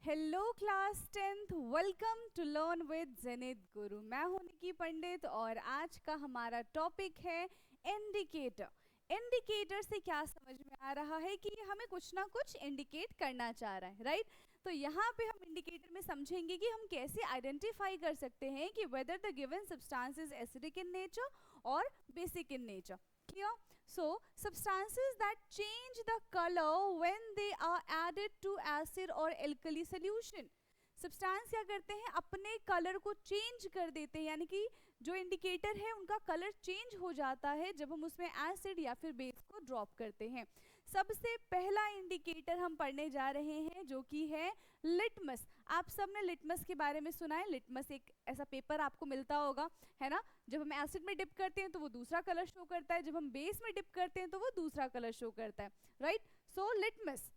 Hello class 10th, welcome to learn with zenith Guru. मैं हूं निकी पंडित और आज का हमारा टॉपिक है इंडिकेटर। इंडिकेटर से क्या समझ में आ रहा है कि ये हमें कुछ ना कुछ इंडिकेट करना चाह रहा है, राइट? तो यहाँ पे हम इंडिकेटर में समझेंगे कि हम कैसे आइडेंटिफाई कर सकते हैं कि whether the given substance is acidic in nature और basic in nature. Clear? So, substances that change the color when they are added to acid or alkali solution. Substance क्या करते हैं, अपने कलर को चेंज कर देते हैं, यानी कि जो इंडिकेटर है उनका कलर चेंज हो जाता है जब हम उसमें एसिड या फिर बेस को ड्रॉप करते हैं। सबसे पहला इंडिकेटर हम पढ़ने जा रहे हैं जो कि है लिटमस। आप सबने लिटमस के बारे में सुना है। लिटमस एक ऐसा पेपर आपको मिलता होगा, है ना? जब हम एसिड में डिप करते हैं तो वो दूसरा कलर शो करता है, जब हम बेस में डिप करते हैं तो वो दूसरा कलर शो करता है, right? So litmus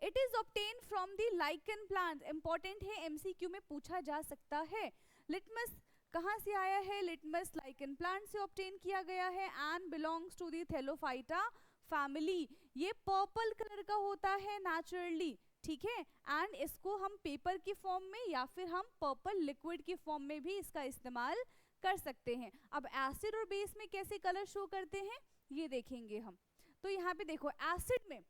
it is obtain from the lichen plant. Important है, एमसीक्यू में पूछा जा सकता है। लिटमस कहाँ से आया है? लिटमस लाइकन प्लांट से ऑब्टेन किया गया है and belongs to the thallophyta family. ये पर्पल कलर का होता है नेचुरली, ठीक है? एंड इसको हम पेपर की फॉर्म में या फिर हम पर्पल लिक्विड की फॉर्म में भी इसका इस्तेमाल कर सकते हैं। अब एसिड और बेस में कैसे कलर शो करते हैं ये देखेंगे हम। तो यहाँ पे देखो, एसिड में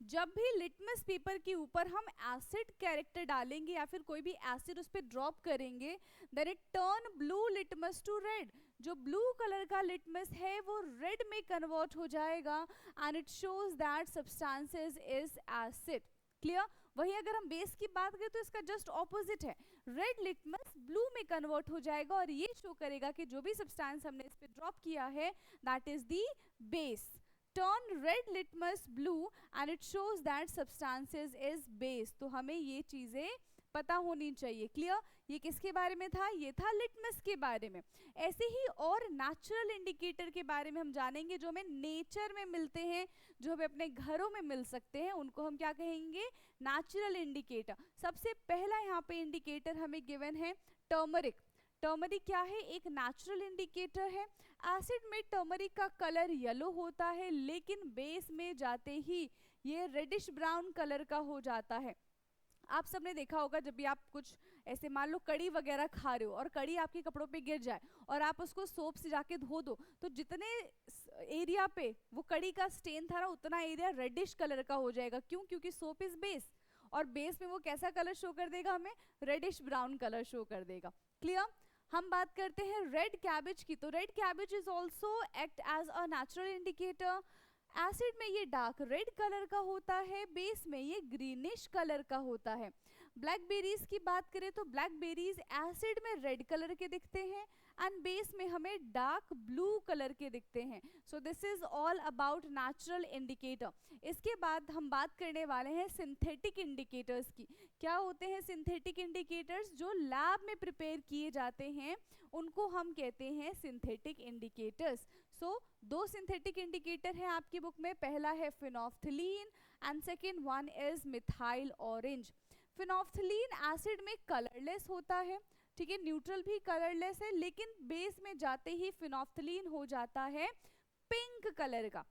जब भी लिटमस पेपर के ऊपर हम एसिड कैरेक्टर डालेंगे या फिर कोई भी एसिड उस पर ड्रॉप करेंगे, then it turn blue litmus to red. जो ब्लू कलर का लिटमस है वो रेड में कन्वर्ट हो जाएगा and it shows that substances is acid. Clear? वही अगर हम बेस की बात करें तो इसका जस्ट ऑपोजिट है, रेड लिटमस ब्लू में कन्वर्ट हो जाएगा और ये शो करेगा कि जो भी सब्सटेंस हमने इस पे ड्रॉप किया है that is the base. Turn red litmus blue and it shows that substances is base। तो हमें ये चीजें पता होनी चाहिए। क्लियर? ये किसके बारे में था? ये था लिटमस के बारे में। ऐसे ही और नेचुरल इंडिकेटर के बारे में हम जानेंगे जो हमें नेचर में मिलते हैं, जो हमें अपने घरों में मिल सकते हैं, उनको हम क्या कहेंगे? Natural indicator. सबसे पहला यहाँ पे इंडिकेटर हमें गिवन है टर्मरिक। टर्मरिक क्या है? एक नेचुरल इंडिकेटर है। एसिड में टर्मरिक का कलर येलो होता है लेकिन बेस में जाते ही ये रेडिश ब्राउन कलर का हो जाता है। आप सबने देखा होगा जब भी आप कुछ ऐसे मान लो कड़ी वगैरह खा रहे हो और कड़ी आपके कपड़ों पे गिर जाए और आप उसको सोप से जाके धो दो तो जितने एरिया पे वो कड़ी का स्टेन था ना उतना एरिया रेडिश कलर का हो जाएगा। क्यों? क्योंकि सोप इज बेस और बेस में वो कैसा कलर शो कर देगा? हमें रेडिश ब्राउन कलर शो कर देगा। क्लियर? हम बात करते हैं रेड कैबेज की। तो red cabbage is also act as a natural indicator. Acid में ये डार्क रेड कलर का होता है, बेस में ये ग्रीनिश कलर का होता है। ब्लैकबेरीज की बात करें तो ब्लैकबेरीज एसिड में रेड कलर के दिखते हैं एंड बेस में हमें डार्क ब्लू कलर के दिखते हैं। So this is all about natural indicator. इसके बाद हम बात करने वाले हैं सिंथेटिक इंडिकेटर्स की। क्या होते हैं सिंथेटिक इंडिकेटर्स? जो लैब में प्रिपेयर किए जाते हैं उनको हम कहते हैं सिंथेटिक इंडिकेटर्स। सो दो सिंथेटिक इंडिकेटर हैं आपकी बुक में। पहला है phenolphthalein and second one is methyl orange. Phenolphthalein acid में कलरलेस होता है, ठीक है? न्यूट्रल भी कलरलेस है लेकिन बेस में जाते ही फिनोफ्थलीन हो जाता है पिंक कलर का।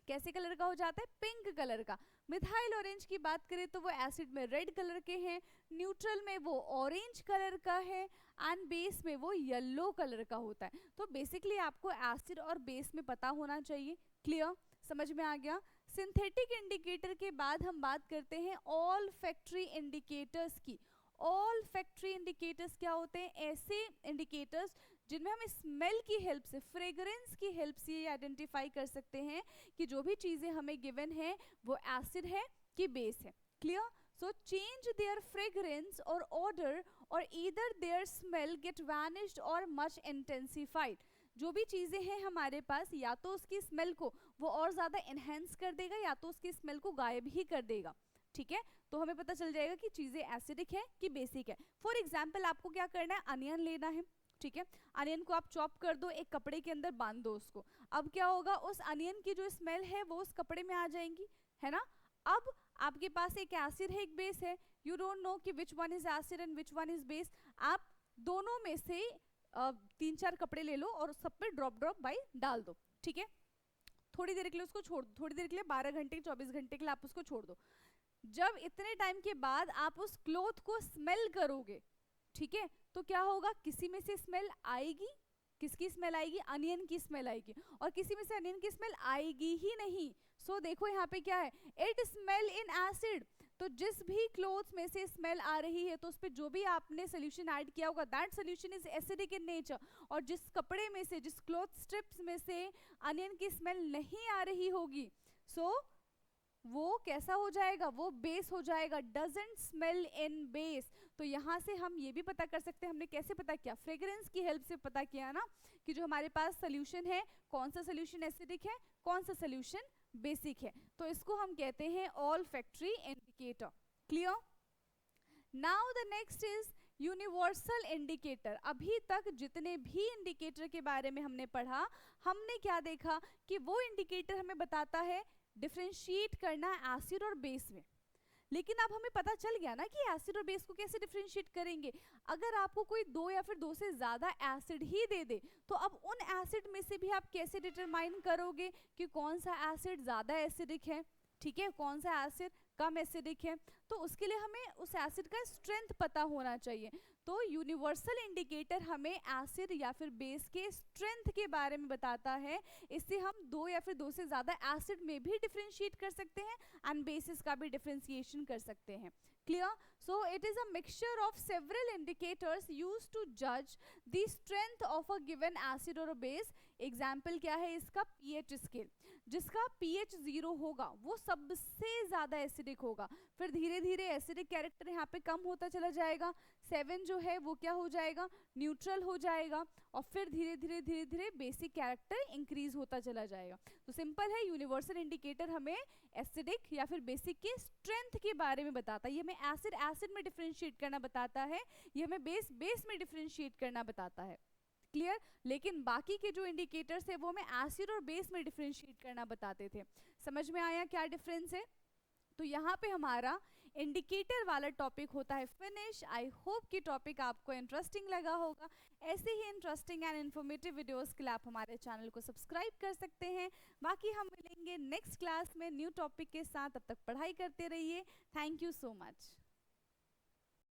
कैसे कलर का हो जाता है? पिंक कलर का। मिथाइल ऑरेंज की बात करें तो वो एसिड में रेड कलर के हैं, न्यूट्रल में वो ऑरेंज कलर का है एंड बेस में वो येलो कलर का होता है। तो बेसिकली आपको एसिड और बेस में पता होना चाहिए। क्लियर? समझ में आ गया? सिंथेटिक इंडिकेटर के बाद हम बात करते हैं ऑल फैक्ट्री इंडिकेटर्स की। ऑल फैक्ट्री इंडिकेटर्स क्या होते हैं? ऐसे इंडिकेटर्स जिनमें हम स्मेल की हेल्प से, फ्रेग्रेंस की हेल्प से ये आइडेंटिफाई कर सकते हैं कि जो भी चीज़ें हमें गिवन है वो एसिड है कि बेस है। Clear? So change their fragrance और ऑर्डर और either their smell get vanished और मच इंटेंसिफाइड। जो भी चीज़ें हैं हमारे पास या तो उसकी स्मेल को वो और ज़्यादा इन्हेंस कर देगा या तो उसकी स्मेल को गायब ही कर देगा। ठीक है? तो हमें पता चल जाएगा कि चीज़ें एसिडिक है कि बेसिक है। फॉर एग्जाम्पल आपको क्या करना है? अनियन लेना है, ठीक है? अनियन को आप चॉप कर दो, एक कपड़े के अंदर बांध दो उसको। अब क्या होगा? उस अनियन की जो स्मेल है वो उस कपड़े में आ जाएंगी, है ना? अब आपके पास एक एसिड है एक बेस है, यू डोंट नो कि which one is acid and which one is base. आप दोनों में से 3-4 कपड़े ले लो और सब पे ड्रॉप ड्रॉप बाई डाल दो, ठीक है? थोड़ी देर के लिए उसको छोड़ दो, थोड़ी देर के लिए 12 घंटे 24 घंटे के लिए आप उसको छोड़ दो। जब इतने टाइम के बाद आप उस क्लॉथ को स्मेल करोगे, ठीक है, तो क्या होगा, किसी में से स्मेल आएगी, किसकी स्मेल आएगी, अनियन की स्मेल आएगी, और किसी में से अनियन की स्मेल आएगी ही नहीं। सो देखो यहाँ पे क्या है, इट स्मेल इन एसिड। तो जिस भी क्लोथ में से स्मेल आ रही है तो उस पर जो भी आपने सोल्यूशन ऐड किया होगा that solution is acidic in nature. और जिस कपड़े में से, जिस क्लॉथ स्ट्रिप्स में से अनियन की स्मेल नहीं आ रही होगी, सो वो कैसा हो जाएगा, वो बेस हो जाएगा, डजेंट स्मेल इन बेस। तो यहाँ से हम ये भी पता कर सकते हैं, हमने कैसे पता किया, फ्रेग्रेंस की हेल्प से पता किया ना, कि जो हमारे पास सोल्यूशन है, कौन सा सोल्यूशन एसिडिक है, कौन सा सोल्यूशन बेसिक है। तो इसको हम कहते हैं all factory indicator. Clear? Now the next is universal indicator. अभी तक जितने भी इंडिकेटर के बारे में हमने पढ़ा, हमने क्या देखा कि वो इंडिकेटर हमें बताता है डिफ्रेंशिएट करना एसिड और बेस में। लेकिन अब हमें पता चल गया ना कि एसिड और बेस को कैसे डिफ्रेंशिएट करेंगे। अगर आपको कोई दो या फिर दो से ज्यादा एसिड ही दे दे, तो अब उन एसिड में से भी आप कैसे डिटरमाइन करोगे कि कौन सा एसिड ज्यादा एसिडिक है, ठीक है, कौन सा एसिड कम एसिडिक है। तो उसके लिए हमें उस एसिड का स्ट्रेंथ पता होना चाहिए। तो यूनिवर्सल इंडिकेटर हमें एसिड या फिर बेस के स्ट्रेंथ के बारे में बताता है। इससे हम दो या फिर दो से ज्यादा एसिड में भी डिफरेंशिएट कर सकते हैं एंड बेसिस का भी डिफरेंशिएशन कर सकते हैं। Clear? So it is a mixture of several indicators used to जज the strength of a given acid और बेस। एग्जाम्पल क्या है इसका, पीएच स्केल। जिसका पीएच 0 होगा वो सबसे ज्यादा एसिडिक होगा, फिर धीरे धीरे एसिडिक कैरेक्टर यहाँ पे कम होता चला जाएगा। 7 जो है वो क्या हो जाएगा, न्यूट्रल हो जाएगा, और फिर धीरे धीरे धीरे धीरे बेसिक कैरेक्टर इंक्रीज होता चला जाएगा। तो सिंपल है, यूनिवर्सल इंडिकेटर हमें एसिडिक या फिर बेसिक के स्ट्रेंथ के बारे में बताता है। ये हमें एसिड एसिड में डिफरेंशिएट करना बताता है, ये हमें बेस बेस में डिफरेंशिएट करना बताता है। क्लियर? लेकिन बाकी के जो इंडिकेटर्स है वो हमें एसिड और बेस में डिफरेंशिएट करना बताते थे। समझ में आया क्या डिफरेंस है? तो यहाँ पे हमारा इंडिकेटर वाला टॉपिक होता है फिनिश। आई होप कि टॉपिक आपको इंटरेस्टिंग लगा होगा। ऐसे ही इंटरेस्टिंग एंड इन्फॉर्मेटिव वीडियोस के लिए आप हमारे चैनल को सब्सक्राइब कर सकते हैं। बाकी हम मिलेंगे नेक्स्ट क्लास में न्यू टॉपिक के साथ, तब तक पढ़ाई करते रहिए। Thank you so much.